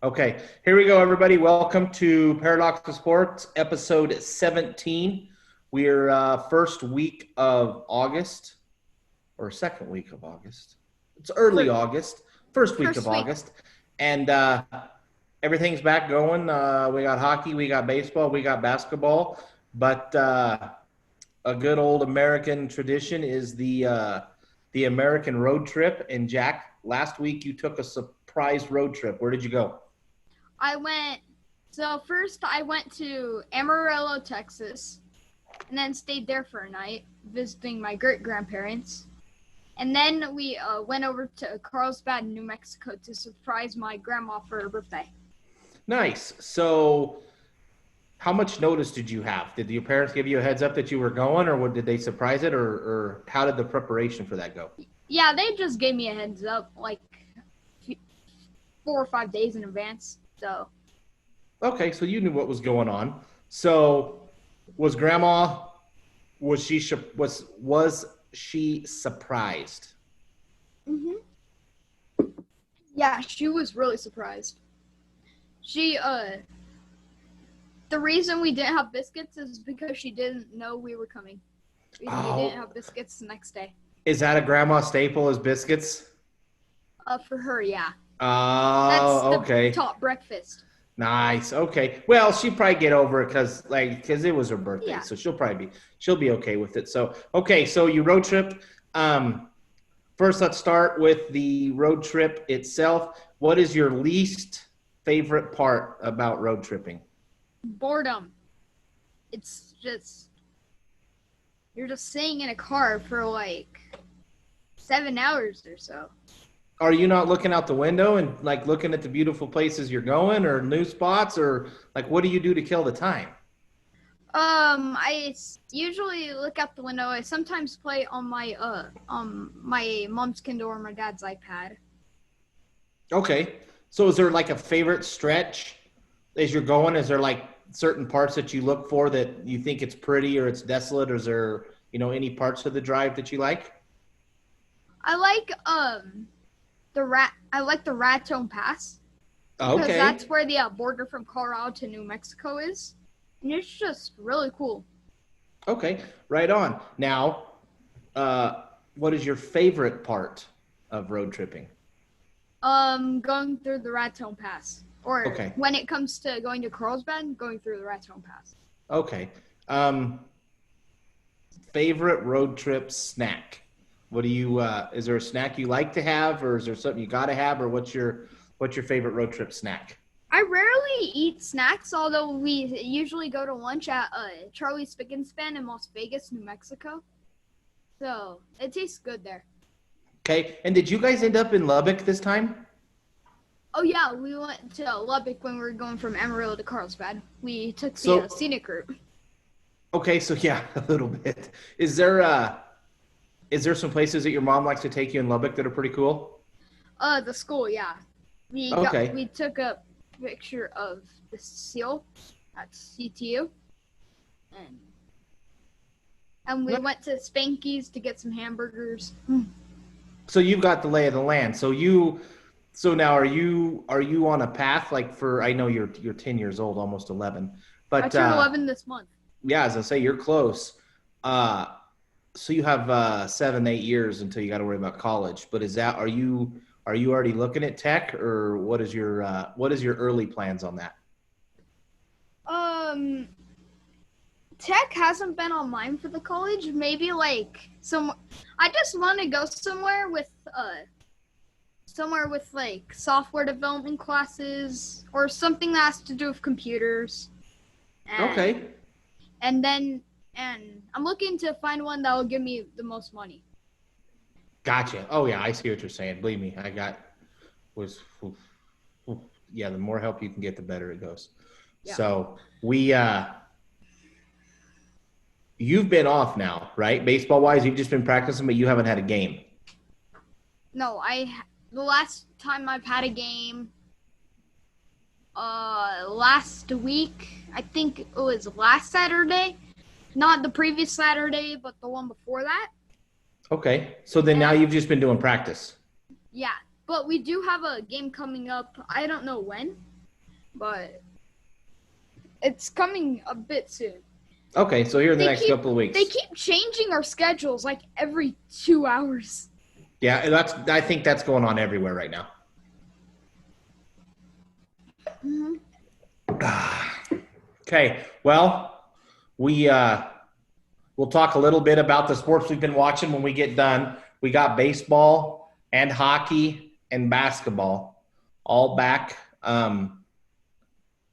Okay, here we go, everybody. Welcome to Paradox of Sports, episode 17. We're first week of August, or second week of August. It's early For August, first week of first week. August, and everything's back going. We got hockey, we got baseball, we got basketball, but a good old American tradition is the American road trip. And Jack, last week you took a surprise road trip. Where did you go? I went so first I went to Amarillo, Texas, and then stayed there for a night visiting my great grandparents. And then we went over to Carlsbad, New Mexico to surprise my grandma for her birthday. Nice. So, how much notice did you have? Did your parents give you a heads up that you were going, or did they surprise it, or how did the preparation for that go? Yeah, they just gave me a heads up like 4 or 5 days in advance. So Okay, so you knew what was going on. So, was Grandma was she surprised? hmm yeah, she was really surprised. She the reason we didn't have biscuits is because she didn't know we were coming. We didn't Oh, have biscuits the next day. is that a grandma staple? Is biscuits? For her, yeah. That's Oh, the okay. top breakfast. Nice. Okay. Well, she'll probably get over it because it was her birthday, Yeah. so she'll be okay with it. So okay, so you road trip. Um, First, let's start with the road trip itself. What is your least favorite part about road tripping? Boredom. It's just you're just sitting in a car for like 7 hours or so. Are you not looking out the window and like looking at the beautiful places you're going, or new spots, or like what do you do to kill the time? Usually look out the window. I sometimes play on my mom's Kindle or my dad's iPad. Okay. So is there like a favorite stretch as you're going? Is there like certain parts that you look for that you think it's pretty or it's desolate, or is there, any parts of the drive that you like? I like the Raton Pass because Okay. that's where the border from Colorado to New Mexico is, and it's just really cool. Okay. Right on. Now, what is your favorite part of road tripping? Going through the Raton Pass, or Okay. when it comes to going to Carlsbad, going through the Raton Pass. Okay. Um, Favorite road trip snack? What do you is there a snack you like to have, or is there something you got to have, or what's your favorite road trip snack? I rarely eat snacks, although we usually go to lunch at Charlie's Spick and Span in Las Vegas, New Mexico. So it tastes good there. Okay. And did you guys end up in Lubbock this time? Oh yeah, we went to Lubbock when we were going from Amarillo to Carlsbad. We took the So, scenic route. okay, so yeah, a little bit. Is there some places that your mom likes to take you in Lubbock that are pretty cool? The school, yeah. Okay. We took a picture of the seal at CTU, and we went to Spanky's to get some hamburgers. So you've got the lay of the land. So now are you on a path like for I know you're 10 years old, almost 11. I But turned 11 this month. yeah, as I say, you're close. Uh so you have 7, 8 years until you got to worry about college. But are you already looking at tech, or what is your early plans on that? Um, Tech hasn't been online for the college. Maybe like some. I just want to go somewhere with like software development classes or something that has to do with computers. And Okay. and then and I'm looking to find one that will give me the most money. Gotcha. Oh yeah, I see what you're saying. Believe me, was yeah, the more help you can get, the better it goes. Yeah. So we you've been off now, right? Baseball wise, you've just been practicing, but you haven't had a game. No, the last time I've had a game last week. I think it was last Saturday. Not the previous Saturday, but the one before that. Okay. So then now And you've just been doing practice. yeah, but we do have a game coming up. I don't know when, but it's coming a bit soon. Okay, so here in the next couple of weeks. They keep changing our schedules like every 2 hours. Yeah, I think that's going on everywhere right now. Mm-hmm. Okay, well, we'll talk a little bit about the sports we've been watching when we get done. We got baseball and hockey and basketball all back.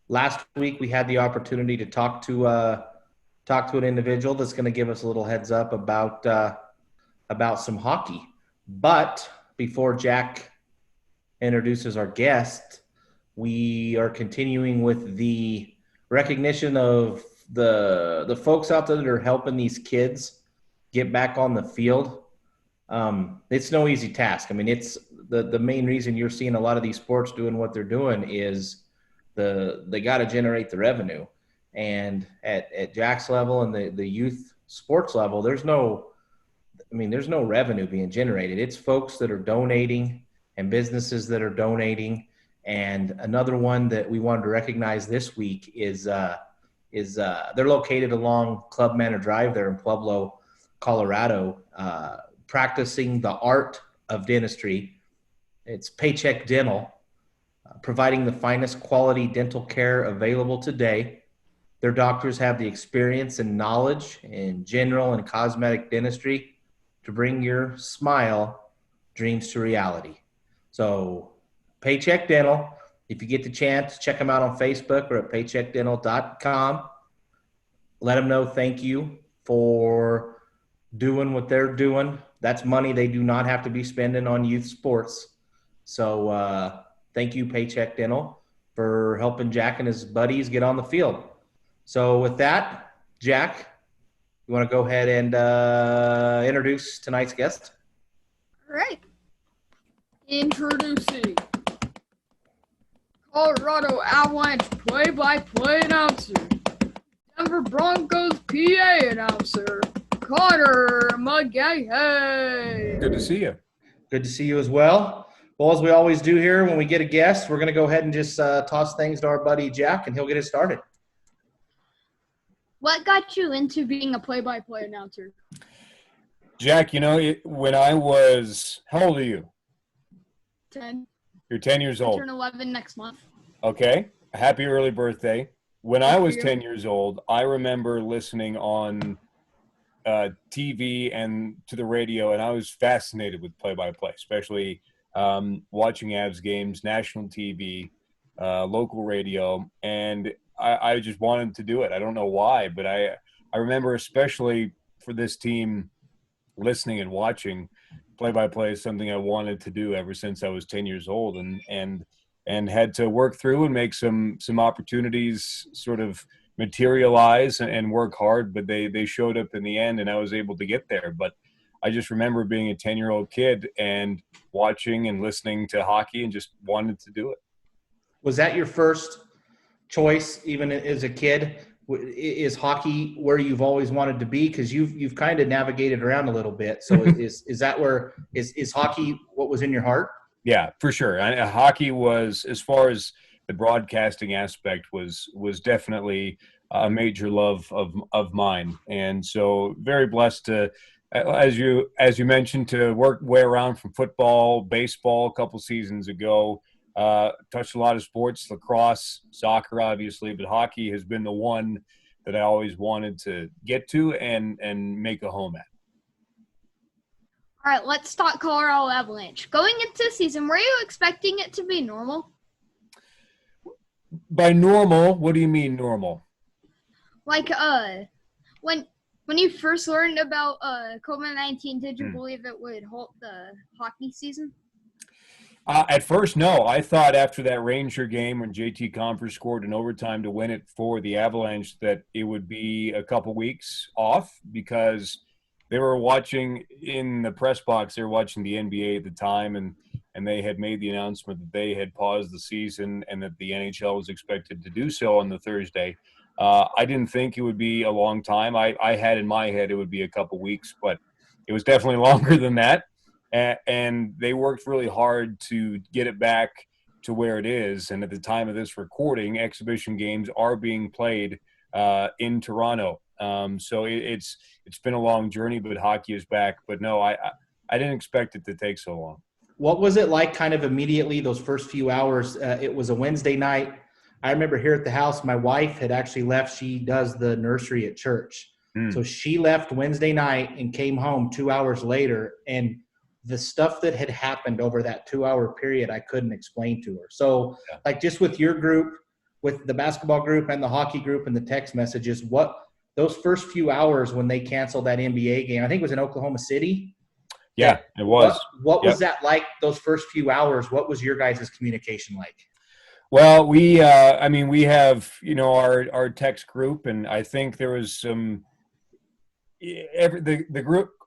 Last week we had the opportunity to talk to an individual that's going to give us a little heads up about some hockey. But before Jack introduces our guest, we are continuing with the recognition of the folks out there that are helping these kids get back on the field. It's no easy task. I mean, it's the main reason you're seeing a lot of these sports doing what they're doing is they got to generate the revenue. And at Jack's level and the youth sports level, there's no revenue being generated. It's folks that are donating and businesses that are donating. And another one that we wanted to recognize this week is they're located along Club Manor Drive there in Pueblo, Colorado, practicing the art of dentistry. It's Paycheck Dental, providing the finest quality dental care available today. Their doctors have the experience and knowledge in general and cosmetic dentistry to bring your smile dreams to reality. So Paycheck Dental, if you get the chance, check them out on Facebook or at paycheckdental.com. Let them know thank you for doing what they're doing. That's money they do not have to be spending on youth sports. So thank you, Paycheck Dental, for helping Jack and his buddies get on the field. So with that, Jack, you want to go ahead and introduce tonight's guest? All right. Introducing Colorado Avalanche play-by-play announcer, Denver Broncos PA announcer, Conor McGahey. Good to see you. Good to see you as well. Well, as we always do here, when we get a guest, we're going to go ahead and just toss things to our buddy Jack, and he'll get it started. What got you into being a play-by-play announcer? Jack, when I was – how old are you? 10. You're 10 years old. I turn 11 next month. Okay. Happy early birthday. When I was 10 you. years old, I remember listening on TV and to the radio, and I was fascinated with play-by-play, especially watching Avs games, national TV, local radio, and I just wanted to do it. I don't know why, but I remember especially for this team listening and watching play-by-play is something I wanted to do ever since I was 10 years old and had to work through and make some opportunities sort of materialize and work hard, but they showed up in the end and I was able to get there. But I just remember being a 10-year-old kid and watching and listening to hockey and just wanted to do it. Was that your first choice, even as a kid? Is hockey where you've always wanted to be? Because you've kind of navigated around a little bit. So is that where is hockey what was in your heart? Yeah, for sure. Hockey was, as far as the broadcasting aspect, was definitely a major love of mine, and so very blessed to, as you mentioned, to work way around from football, baseball a couple seasons ago. Touched a lot of sports, lacrosse, soccer, obviously, but hockey has been the one that I always wanted to get to and make a home at. All right, let's talk Colorado Avalanche. Going into the season, were you expecting it to be normal? By normal, what do you mean normal? Like, when you first learned about COVID-19, did you believe it would halt the hockey season? At first, no. I thought after that Ranger game when JT Compher scored in overtime to win it for the Avalanche that it would be a couple weeks off because they were watching in the press box. They were watching the NBA at the time, and they had made the announcement that they had paused the season and that the NHL was expected to do so on the Thursday. I didn't think it would be a long time. I had in my head it would be a couple weeks, but it was definitely longer than that. and they worked really hard to get it back to where it is. And at the time of this recording, exhibition games are being played in Toronto. So it's been a long journey, but hockey is back. But no, I didn't expect it to take so long. What was it like kind of immediately those first few hours? It was a Wednesday night. I remember here at the house, my wife had actually left. She does the nursery at church. So she left Wednesday night and came home 2 hours later. And the stuff that had happened over that 2 hour period, I couldn't explain to her. So like just with your group, with the basketball group and the hockey group and the text messages, what those first few hours when they canceled that NBA game, I think it was in Oklahoma City. Yeah, it was. What was that like, those first few hours? What was your guys' communication like? Well, we have, our text group, and I think there was some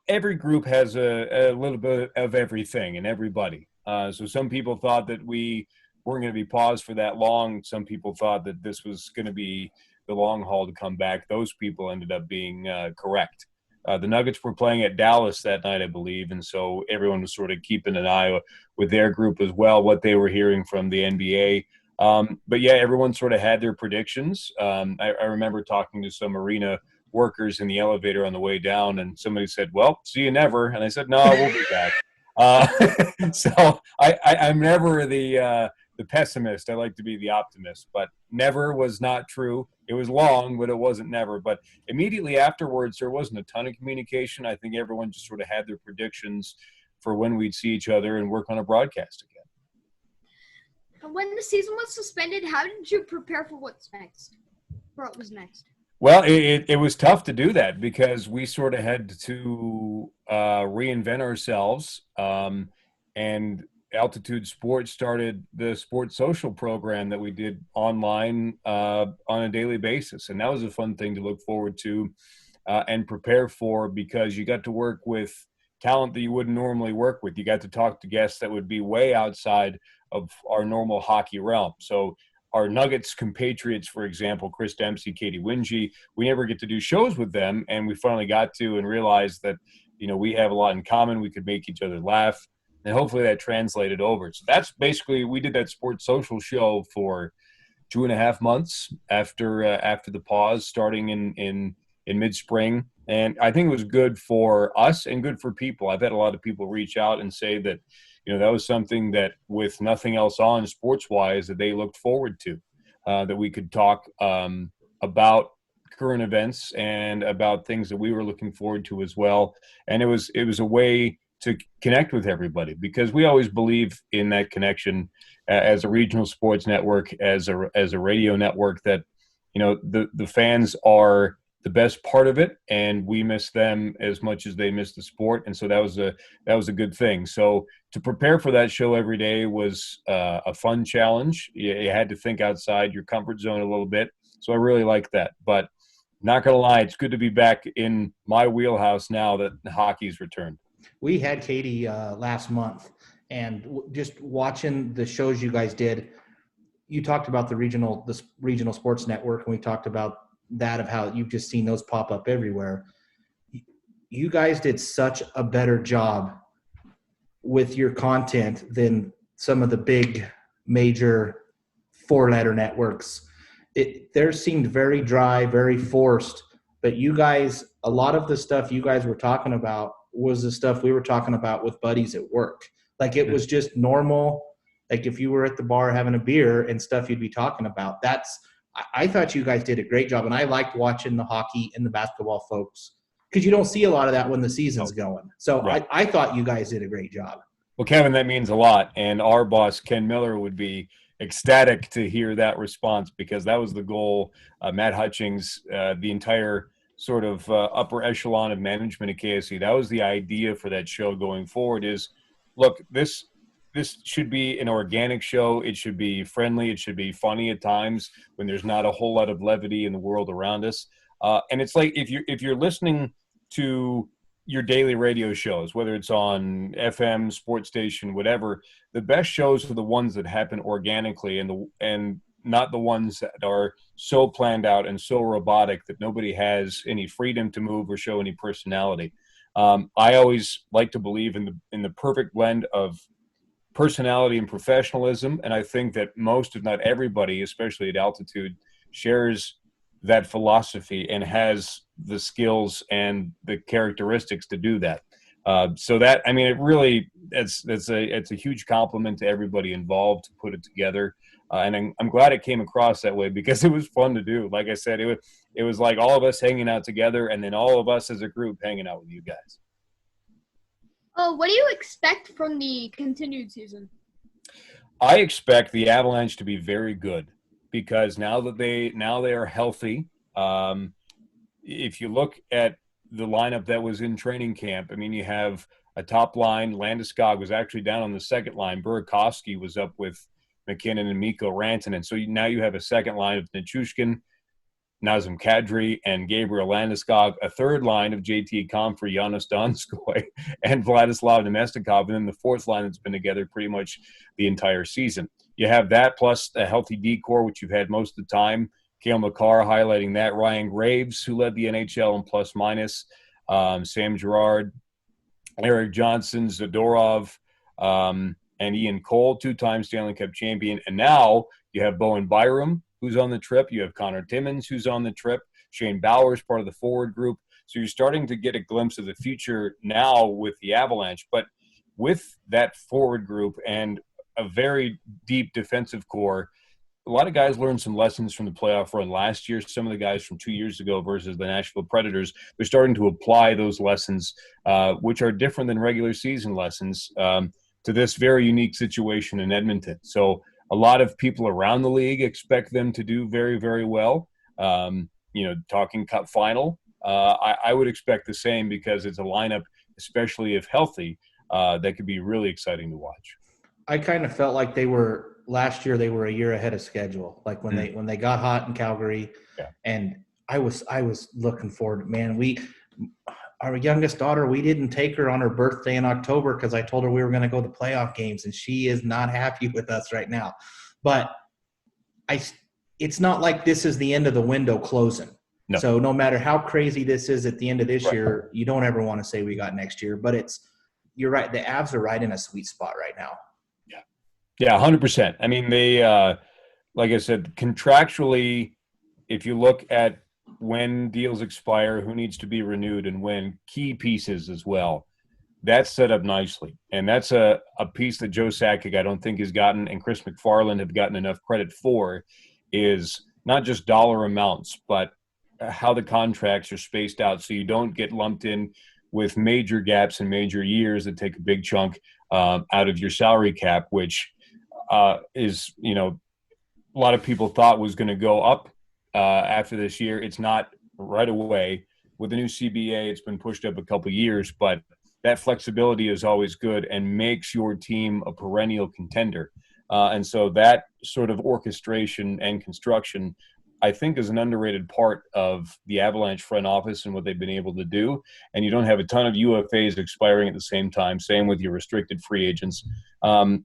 every group has a little bit of everything and everybody. So some people thought that we weren't going to be paused for that long. Some people thought that this was going to be the long haul to come back. Those people ended up being correct. The Nuggets were playing at Dallas that night, I believe, and so everyone was sort of keeping an eye with their group as well, what they were hearing from the NBA. But yeah, everyone sort of had their predictions. I remember talking to some arena workers in the elevator on the way down, and somebody said, "Well, see you never," and I said, "No, we'll be back." So I'm never the pessimist. I like to be the optimist, but never was not true. It was long, but it wasn't never. But immediately afterwards, there wasn't a ton of communication. I think everyone just sort of had their predictions for when we'd see each other and work on a broadcast again. When the season was suspended, how did you prepare for what's next? For what was next? Well, it was tough to do that because we sort of had to reinvent ourselves. And Altitude Sports started the sports social program that we did online on a daily basis. And that was a fun thing to look forward to and prepare for, because you got to work with talent that you wouldn't normally work with. You got to talk to guests that would be way outside of our normal hockey realm. So our Nuggets compatriots, for example, Chris Dempsey, Katie Winge, we never get to do shows with them. And we finally got to and realized that, we have a lot in common. We could make each other laugh. And hopefully that translated over. So that's basically, we did that sports social show for 2.5 months after the pause, starting in mid-spring. And I think it was good for us and good for people. I've had a lot of people reach out and say that, that was something that, with nothing else on sports-wise, that they looked forward to, that we could talk about current events and about things that we were looking forward to as well. And it was a way to connect with everybody, because we always believe in that connection as a regional sports network, as a radio network, that, the fans are the best part of it, and we miss them as much as they miss the sport. And so that was a good thing. So to prepare for that show every day was a fun challenge. You had to think outside your comfort zone a little bit. So I really like that, but not going to lie, it's good to be back in my wheelhouse now that hockey's returned. We had Katie last month, and just watching the shows you guys did, you talked about the regional sports network, and we talked about that, of how you've just seen those pop up everywhere. You guys did such a better job with your content than some of the big major 4-letter networks. There seemed very dry, very forced, but you guys, a lot of the stuff you guys were talking about was the stuff we were talking about with buddies at work. Like, it was just normal. Like, if you were at the bar having a beer and stuff you'd be talking about. I thought you guys did a great job, and I liked watching the hockey and the basketball folks, because you don't see a lot of that when the season's going. So right. I thought you guys did a great job. Well, Kevin, that means a lot. And our boss, Ken Miller, would be ecstatic to hear that response, because that was the goal. Matt Hutchings, the entire sort of upper echelon of management at KSC, that was the idea for that show going forward is, look, this should be an organic show. It should be friendly. It should be funny at times when there's not a whole lot of levity in the world around us. And it's like, if you're listening to your daily radio shows, whether it's on FM, sports station, whatever, the best shows are the ones that happen organically, and not the ones that are so planned out and so robotic that nobody has any freedom to move or show any personality. I always like to believe in the perfect blend of personality and professionalism, and I think that most, if not everybody, especially at Altitude, shares that philosophy and has the skills and the characteristics to do that. So that, I mean, it really, it's a huge compliment to everybody involved to put it together. And I'm glad it came across that way because it was fun to do. Like I said, it was like all of us hanging out together, and then all of us as a group hanging out with you guys. Oh, what do you expect from the continued season? I expect the Avalanche to be very good because now they are healthy. If you look at the lineup that was in training camp, I mean, you have a top line. Landeskog was actually down on the second line. Burakovsky was up with McKinnon and Mikko Rantanen. So now you have a second line of Nichushkin, Nazem Kadri, and Gabriel Landeskog, a third line of JT Comfrey, Giannis Donskoy, and Vladislav Nemestikov, and then the fourth line that's been together pretty much the entire season. You have that plus a healthy D-core, which you've had most of the time. Cale Makar highlighting that. Ryan Graves, who led the NHL in plus-minus. Sam Girard, Eric Johnson, Zadorov, and Ian Cole, two-time Stanley Cup champion. And now you have Bowen Byram, who's on the trip. You have Connor Timmins, who's on the trip. Shane Bowers, part of the forward group. So you're starting to get a glimpse of the future now with the Avalanche. But with that forward group and a very deep defensive core, a lot of guys learned some lessons from the playoff run last year. Some of the guys from 2 years ago versus the Nashville Predators, they're starting to apply those lessons, which are different than regular season lessons, to this very unique situation in Edmonton. So a lot of people around the league expect them to do very, very well. Talking Cup final, I would expect the same because it's a lineup, especially if healthy, that could be really exciting to watch. I kind of felt like last year they were a year ahead of schedule. Like when they got hot in Calgary, and I was looking forward. Man, our youngest daughter, we didn't take her on her birthday in October because I told her we were going to go to playoff games, and she is not happy with us right now. But it's not like this is the end of the window closing. No. So no matter how crazy this is at the end of this year, you don't ever want to say we got next year. But you're right. The Avs are right in a sweet spot right now. Yeah, 100%. I mean, they, like I said, contractually, if you look at when deals expire, who needs to be renewed, and when, key pieces as well, that's set up nicely. And that's a piece that Joe Sakic, I don't think, has gotten, and Chris McFarland have gotten enough credit for, is not just dollar amounts, but how the contracts are spaced out so you don't get lumped in with major gaps and major years that take a big chunk out of your salary cap, which is, a lot of people thought was going to go up after this year. It's not right away. With the new CBA, it's been pushed up a couple of years, but that flexibility is always good and makes your team a perennial contender. And so that sort of orchestration and construction, I think, is an underrated part of the Avalanche front office and what they've been able to do. And you don't have a ton of UFAs expiring at the same time. Same with your restricted free agents.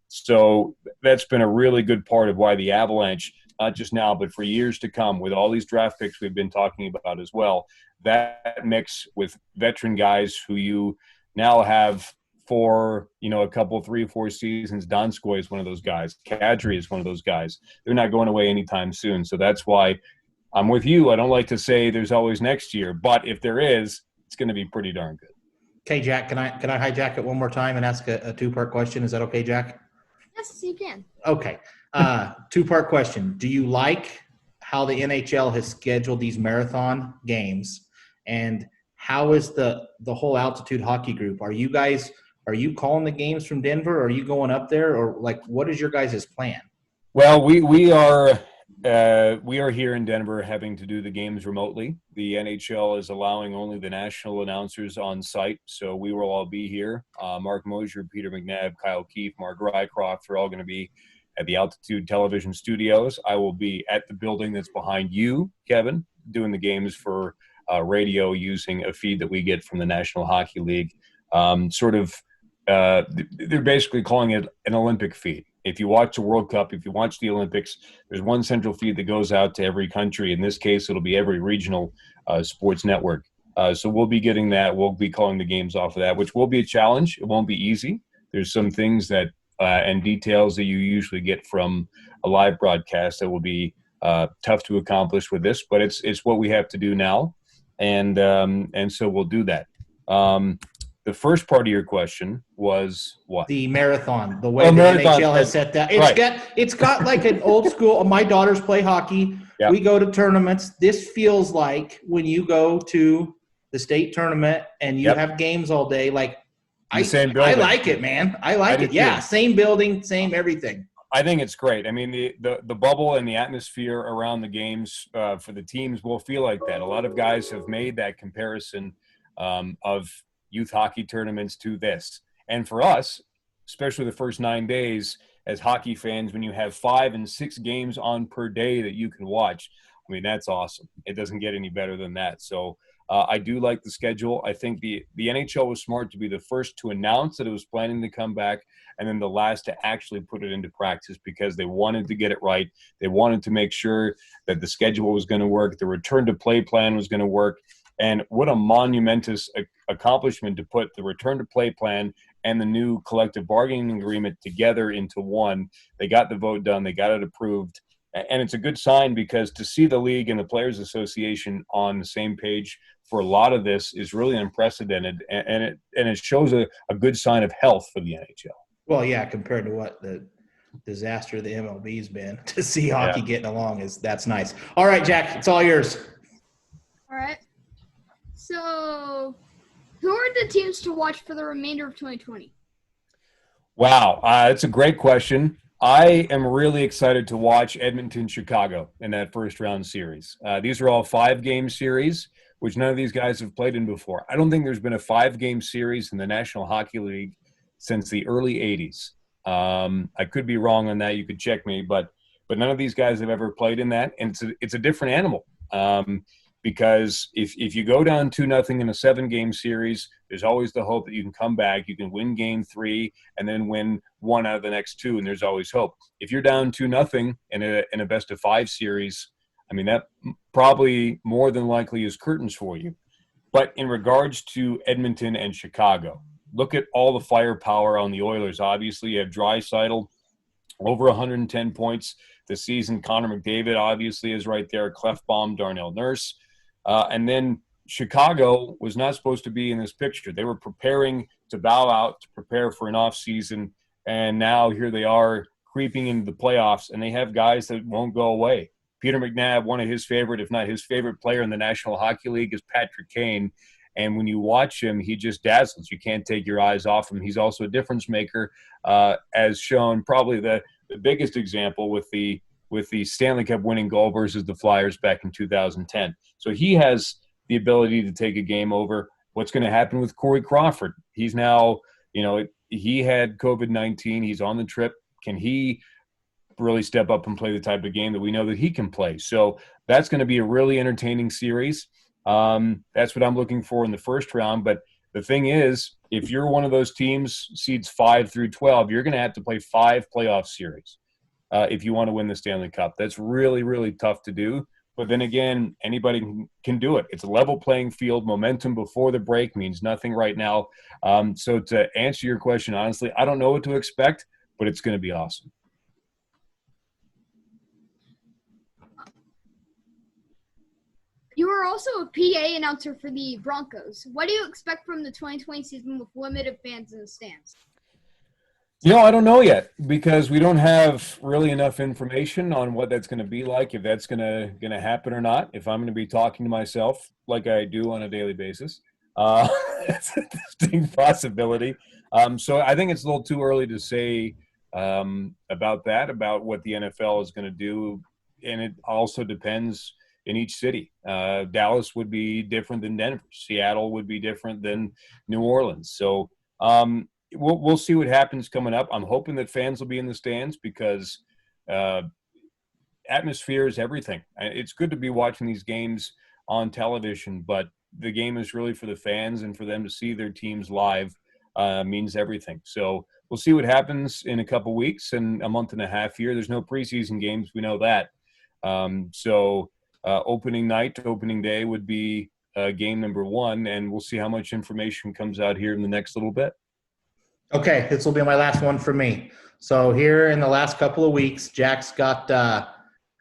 So that's been a really good part of why the Avalanche, not just now, but for years to come, with all these draft picks we've been talking about as well, that mix with veteran guys who you now have for, a couple, 3 or 4 seasons. Donskoy is one of those guys. Kadri is one of those guys. They're not going away anytime soon. So that's why I'm with you. I don't like to say there's always next year, but if there is, it's going to be pretty darn good. Okay, Jack, can I hijack it one more time and ask a 2-part question? Is that okay, Jack? Yes, you can. Okay. 2-part question. Do you like how the NHL has scheduled these marathon games, and how is the whole Altitude hockey group? Are you calling the games from Denver? Or are you going up there, or what is your guys' plan? Well, we are here in Denver, having to do the games remotely. The NHL is allowing only the national announcers on site, so we will all be here. Mark Mosier, Peter McNabb, Kyle Keefe, Mark Rycroft are all going to be at the Altitude Television Studios. I will be at the building that's behind you, Kevin, doing the games for radio using a feed that we get from the National Hockey League. They're basically calling it an Olympic feed. If you watch the World Cup, if you watch the Olympics, there's one central feed that goes out to every country. In this case, it'll be every regional sports network. So we'll be getting that. We'll be calling the games off of that, which will be a challenge. It won't be easy. There's some things that and details that you usually get from a live broadcast that will be tough to accomplish with this, but it's what we have to do now, and so we'll do that. The first part of your question was what? The marathon, the way the marathon. NHL has set that. It's got like an old school. My daughters play hockey. Yep. We go to tournaments. This feels like when you go to the state tournament and you have games all day. Like I like it, man. I like it. Yeah, same building, same everything. I think it's great. I mean, the bubble and the atmosphere around the games for the teams will feel like that. A lot of guys have made that comparison of youth hockey tournaments to this. And for us, especially the first 9 days as hockey fans, when you have 5 and 6 games on per day that you can watch, I mean, that's awesome. It doesn't get any better than that. So I do like the schedule. I think the NHL was smart to be the first to announce that it was planning to come back and then the last to actually put it into practice because they wanted to get it right. They wanted to make sure that the schedule was going to work, the return to play plan was going to work. And what a monumentous accomplishment to put the return to play plan and the new collective bargaining agreement together into one. They got the vote done. They got it approved. And it's a good sign because to see the league and the Players Association on the same page for a lot of this is really unprecedented. And it shows a good sign of health for the NHL. Well, yeah, compared to what the disaster the MLB's been, to see hockey getting along that's nice. All right, Jack, it's all yours. All right. So, who are the teams to watch for the remainder of 2020? Wow, that's a great question. I am really excited to watch Edmonton-Chicago in that first round series. These are all 5-game series, which none of these guys have played in before. I don't think there's been a 5-game series in the National Hockey League since the early 80s. I could be wrong on that. You could check me, but none of these guys have ever played in that, and it's a different animal. Because if you go down 2-0 in a 7-game series, there's always the hope that you can come back. You can win game 3 and then win 1 out of the next 2, and there's always hope. If you're down 2-0 in a best-of-5 series, I mean, that probably more than likely is curtains for you. But in regards to Edmonton and Chicago, look at all the firepower on the Oilers. Obviously, you have Draisaitl, over 110 points this season. Conor McGahey obviously is right there. Clefbaum, Darnell Nurse. And then Chicago was not supposed to be in this picture. They were preparing to bow out, to prepare for an off season, and now here they are creeping into the playoffs, and they have guys that won't go away. Peter McNabb, one of his favorite, if not his favorite player in the National Hockey League is Patrick Kane, and when you watch him, he just dazzles. You can't take your eyes off him. He's also a difference maker, as shown probably the biggest example with the Stanley Cup winning goal versus the Flyers back in 2010. So he has the ability to take a game over. What's going to happen with Corey Crawford? He's now, he had COVID-19. He's on the trip. Can he really step up and play the type of game that we know that he can play? So that's going to be a really entertaining series. That's what I'm looking for in the first round. But the thing is, if you're one of those teams, seeds 5 through 12, you're going to have to play 5 playoff series if you want to win the Stanley Cup. That's really, really tough to do. But then again, anybody can do it. It's a level playing field. Momentum before the break means nothing right now. So to answer your question, honestly, I don't know what to expect, but it's going to be awesome. You were also a PA announcer for the Broncos. What do you expect from the 2020 season with limited fans in the stands? I don't know yet because we don't have really enough information on what that's going to be like, if that's going to happen or not, if I'm going to be talking to myself like I do on a daily basis. It's a distinct possibility. So I think it's a little too early to say about that, about what the NFL is going to do. And it also depends in each city. Dallas would be different than Denver. Seattle would be different than New Orleans. So we'll see what happens coming up. I'm hoping that fans will be in the stands because atmosphere is everything. It's good to be watching these games on television, but the game is really for the fans, and for them to see their teams live means everything. So we'll see what happens in a couple weeks and a month and a half here. There's no preseason games. We know that. So opening night to opening day would be game number 1, and we'll see how much information comes out here in the next little bit. Okay, this will be my last one for me. So here in the last couple of weeks, Jack's got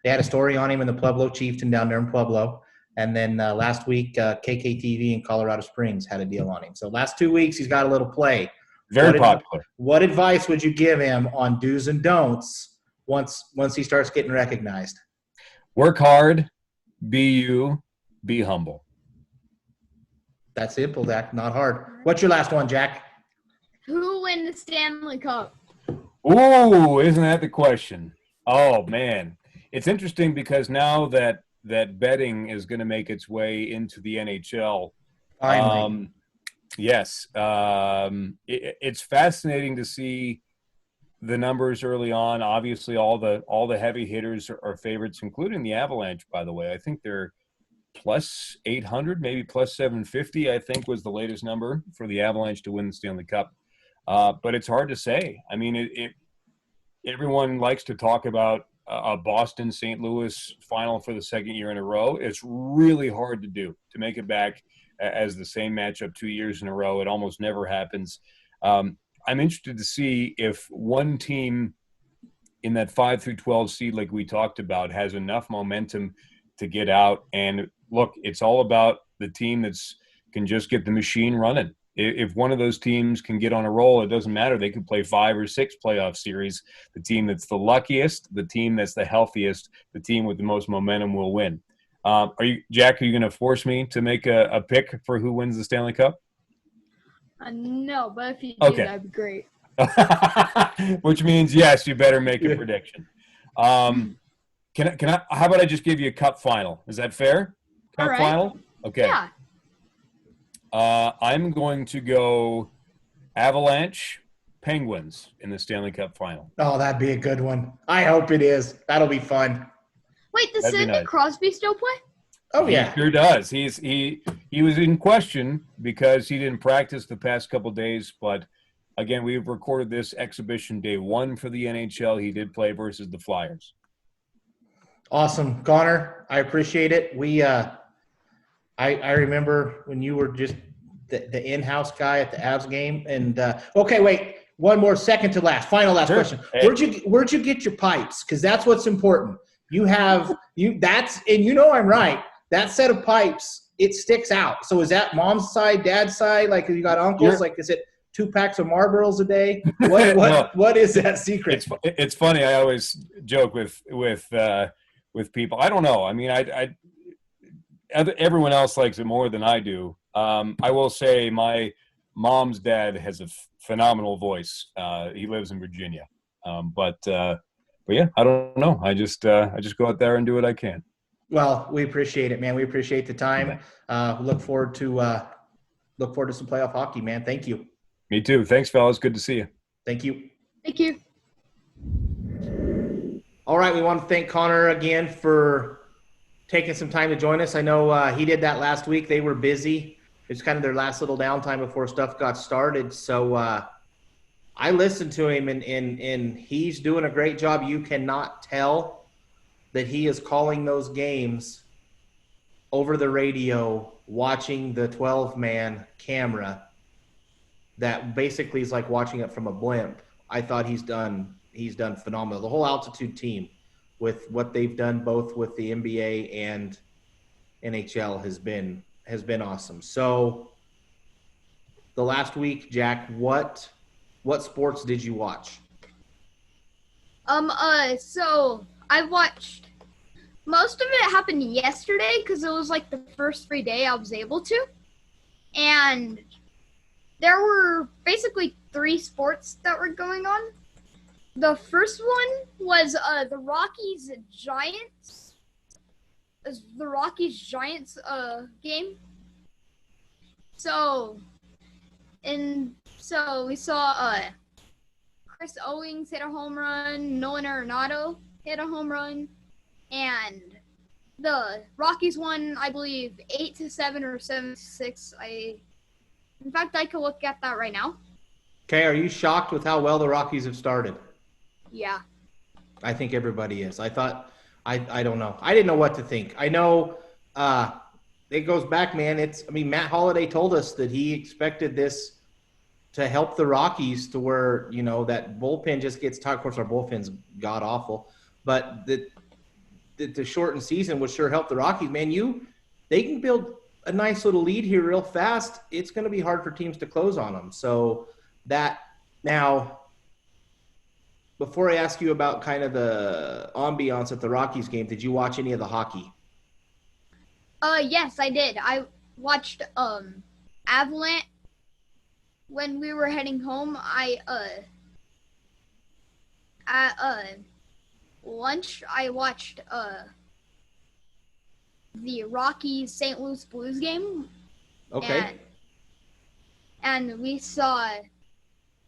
they had a story on him in the Pueblo Chieftain down there in Pueblo. And then last week, KKTV in Colorado Springs had a deal on him. So last 2 weeks, he's got a little play. Very popular. What advice would you give him on do's and don'ts once he starts getting recognized? Work hard, be you, be humble. That's simple, Jack. Not hard. What's your last one, Jack? Who will win the Stanley Cup? Ooh, isn't that the question? Oh, man. It's interesting because now that betting is going to make its way into the NHL. Finally. Yes. It's fascinating to see the numbers early on. Obviously, all the heavy hitters are favorites, including the Avalanche, by the way. I think they're plus 800, maybe plus 750, I think was the latest number for the Avalanche to win the Stanley Cup. But it's hard to say. I mean, everyone likes to talk about a Boston-St. Louis final for the second year in a row. It's really hard to do, to make it back as the same matchup 2 years in a row. It almost never happens. I'm interested to see if one team in that 5 through 12 seed, like we talked about, has enough momentum to get out. And look, it's all about the team that's can just get the machine running. If one of those teams can get on a roll, it doesn't matter. They could play 5 or 6 playoff series. The team that's the luckiest, the team that's the healthiest, the team with the most momentum will win. Jack, are you going to force me to make a pick for who wins the Stanley Cup? No, but if you do, Okay. that'd be great. Which means, yes, you better make a prediction. Can I? How about I just give you a cup final? Is that fair? Cup All right. final? Okay. Yeah. I'm going to go Avalanche Penguins in the Stanley Cup final. Oh, that'd be a good one. I hope it is. That'll be fun. Wait, does That'd be Sidney nice. Crosby still play? Oh, He yeah. sure does. He was in question because he didn't practice the past couple of days, but again, we've recorded this exhibition day 1 for the NHL. He did play versus the Flyers. Awesome. Connor, I appreciate it. I remember when you were just the in-house guy at the Avs game. And okay, wait, one more second to last. Final last Sure. question. Hey. Where'd you get your pipes? Because that's what's important. And you know I'm right. That set of pipes, it sticks out. So is that mom's side, dad's side? Like, have you got uncles? Like, is it 2 packs of Marlboros a day? What is that secret? It's funny. I always joke with people. I don't know. I mean, everyone else likes it more than I do. I will say my mom's dad has a phenomenal voice. He lives in Virginia. But yeah, I don't know. I just go out there and do what I can. Well, we appreciate it, man. We appreciate the time. Look forward to some playoff hockey, man. Thank you. Me too. Thanks, fellas. Good to see you. Thank you. Thank you. All right, we want to thank Connor again for taking some time to join us. I know he did that last week. They were busy. It's kind of their last little downtime before stuff got started. So I listened to him, and he's doing a great job. You cannot tell that he is calling those games over the radio, watching the 12-man camera that basically is like watching it from a blimp. I thought he's done phenomenal. The whole Altitude team, with what they've done both with the NBA and NHL, has been awesome. So the last week, Jack, what sports did you watch? So I watched most of it happened yesterday because it was like the first free day I was able to. And there were basically 3 sports that were going on. The first one was the Rockies Giants. The Rockies Giants game. So we saw Chris Owings hit a home run, Nolan Arenado hit a home run, and the Rockies won, I believe, 8-7 or 7-6. In fact, I could look at that right now. Okay, are you shocked with how well the Rockies have started? Yeah. I think everybody is. I don't know. I didn't know what to think. I know it goes back, man. Matt Holliday told us that he expected this to help the Rockies to where, that bullpen just gets tired. Of course, our bullpen's god awful, but the shortened season would sure help the Rockies, man. They can build a nice little lead here real fast. It's going to be hard for teams to close on them. So now, before I ask you about kind of the ambiance at the Rockies game, did you watch any of the hockey? Yes, I did. I watched Avalanche when we were heading home. At lunch I watched the Rockies St. Louis Blues game. Okay. And we saw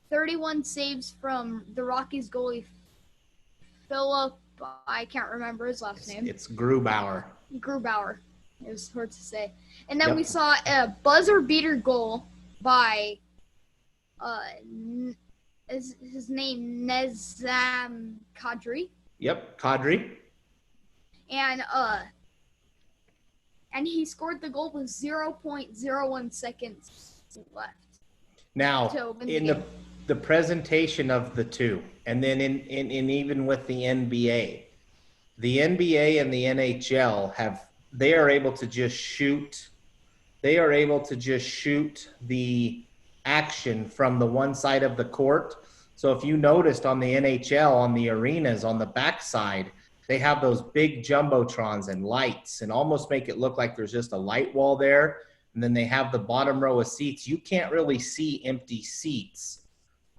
31 saves from the Rockies goalie Philip. I can't remember his last name. It's Grubauer. Grubauer. It was hard to say. And then we saw a buzzer beater goal by is his name Nezam Kadri. Yep, Kadri. And he scored the goal with 0.01 seconds left. Now, in the presentation of the two, and then in even with the NBA and the NHL they are able to just shoot the action from the one side of the court. So if you noticed on the NHL, on the arenas, on the backside, they have those big jumbotrons and lights and almost make it look like there's just a light wall there. And then they have the bottom row of seats. You can't really see empty seats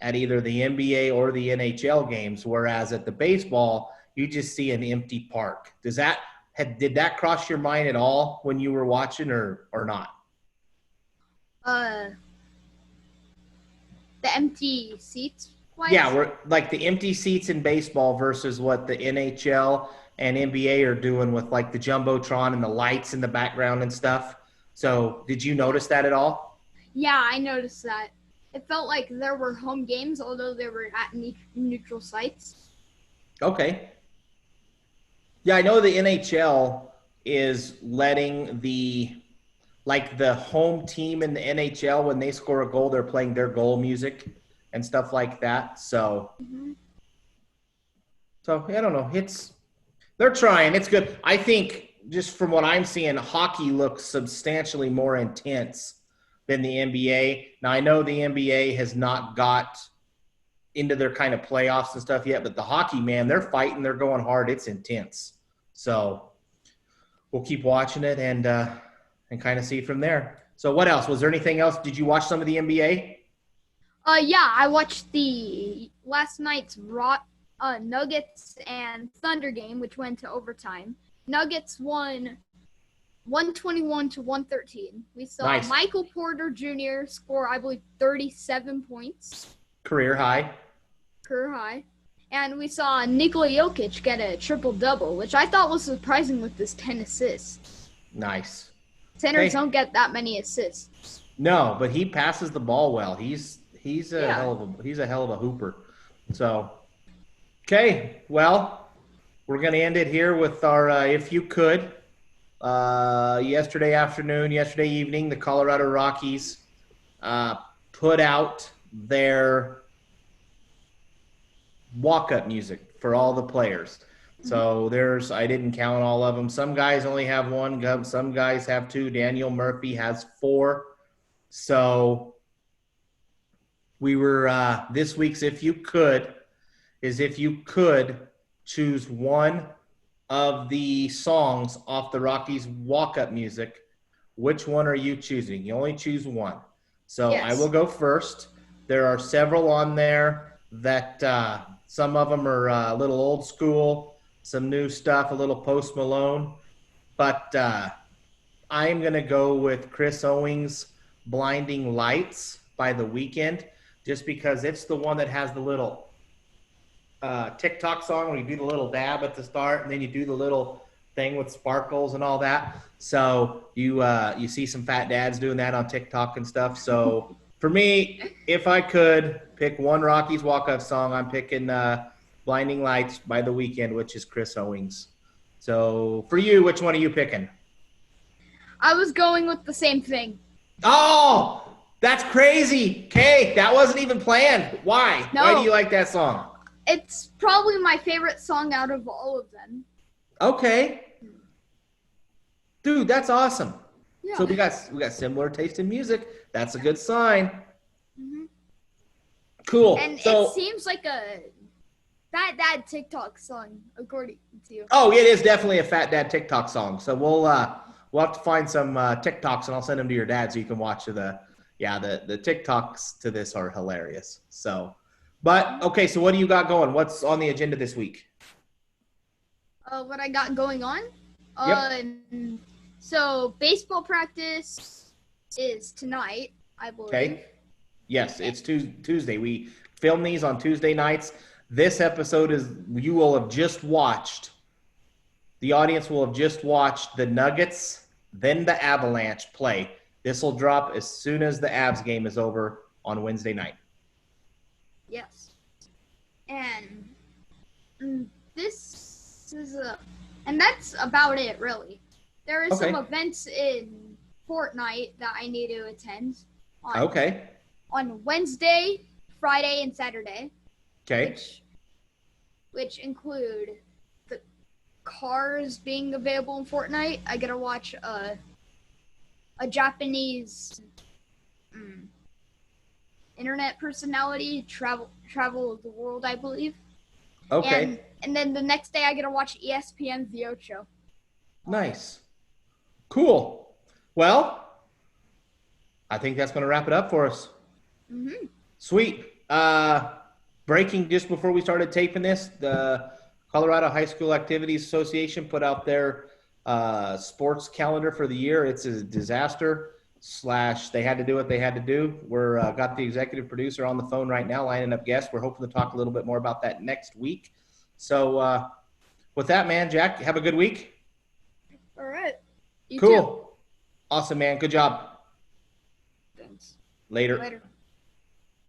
at either the NBA or the NHL games, whereas at the baseball, you just see an empty park. Did that cross your mind at all when you were watching or not? The empty seats? Yeah, we're like the empty seats in baseball versus what the NHL and NBA are doing with like the Jumbotron and the lights in the background and stuff. So did you notice that at all? Yeah, I noticed that. It felt like there were home games, although they were at neutral sites. Okay. Yeah, I know the NHL is letting the home team in the NHL, when they score a goal, they're playing their goal music and stuff like that. So, So I don't know. They're trying. It's good. I think just from what I'm seeing, hockey looks substantially more intense than the NBA. Now, I know the NBA has not got into their kind of playoffs and stuff yet, but the hockey, man, they're fighting. They're going hard. It's intense. So we'll keep watching it and kind of see from there. So what else? Was there anything else? Did you watch some of the NBA? Yeah, I watched the last night's Nuggets and Thunder game, which went to overtime. Nuggets won 121-113. We saw Michael Porter Jr. score, I believe, 37 points. Career high. And we saw Nikola Jokic get a triple-double, which I thought was surprising with his 10 assists. Nice. Centers don't get that many assists. No, but he passes the ball well. He's a hell of a hooper. So, okay, well, we're going to end it here with our if you could. Yesterday evening, the Colorado Rockies put out their walk-up music for all the players. So I didn't count all of them. Some guys only have one, some guys have two. Daniel Murphy has 4. So we were, this week's if you could choose one of the songs off the Rockies walk-up music, which one are you choosing? You only choose one. So yes. I will go first. There are several on there that some of them are a little old school, some new stuff, a little Post Malone. But I'm going to go with Chris Owings' Blinding Lights by The Weeknd, just because it's the one that has the little TikTok song where you do the little dab at the start and then you do the little thing with sparkles and all that. So you see some fat dads doing that on TikTok and stuff. So for me, if I could pick one Rockies walk-up song, I'm picking Blinding Lights by The Weeknd, which is Chris Owings. So for you, which one are you picking? I was going with the same thing. Oh, that's crazy. Okay, that wasn't even planned. Why? No. Why do you like that song? It's probably my favorite song out of all of them. Okay. Dude, that's awesome. Yeah. So we got similar taste in music. That's a good sign. Mhm. Cool. And so, it seems like a Fat Dad TikTok song, according to you. oh, it is definitely a Fat Dad TikTok song. So we'll have to find some TikToks and I'll send them to your dad so you can watch the TikToks to this are hilarious. So, but okay, so what do you got going? What's on the agenda this week? What I got going on? Yep. So baseball practice is tonight, I believe. Okay. Yes, it's Tuesday. We film these on Tuesday nights. This episode you will have just watched. The audience will have just watched the Nuggets, then the Avalanche play. This will drop as soon as the Avs game is over on Wednesday night. Yes. And this is and that's about it, really. There are some events in Fortnite that I need to attend on Wednesday, Friday, and Saturday. Okay. Which include the cars being available in Fortnite. I get to watch a Japanese internet personality travel the world, I believe. Okay. And then the next day I get to watch ESPN's The Ocho. Nice. Cool. Well, I think that's going to wrap it up for us. Mm-hmm. Sweet. Breaking just before we started taping this, the Colorado High School Activities Association put out their sports calendar for the year. It's a disaster / they had to do what they had to do. We're got the executive producer on the phone right now lining up guests. We're hoping to talk a little bit more about that next week. So with that, man, Jack, have a good week. All right. You Cool. too. Awesome, man. Good job. Thanks. Later. Later.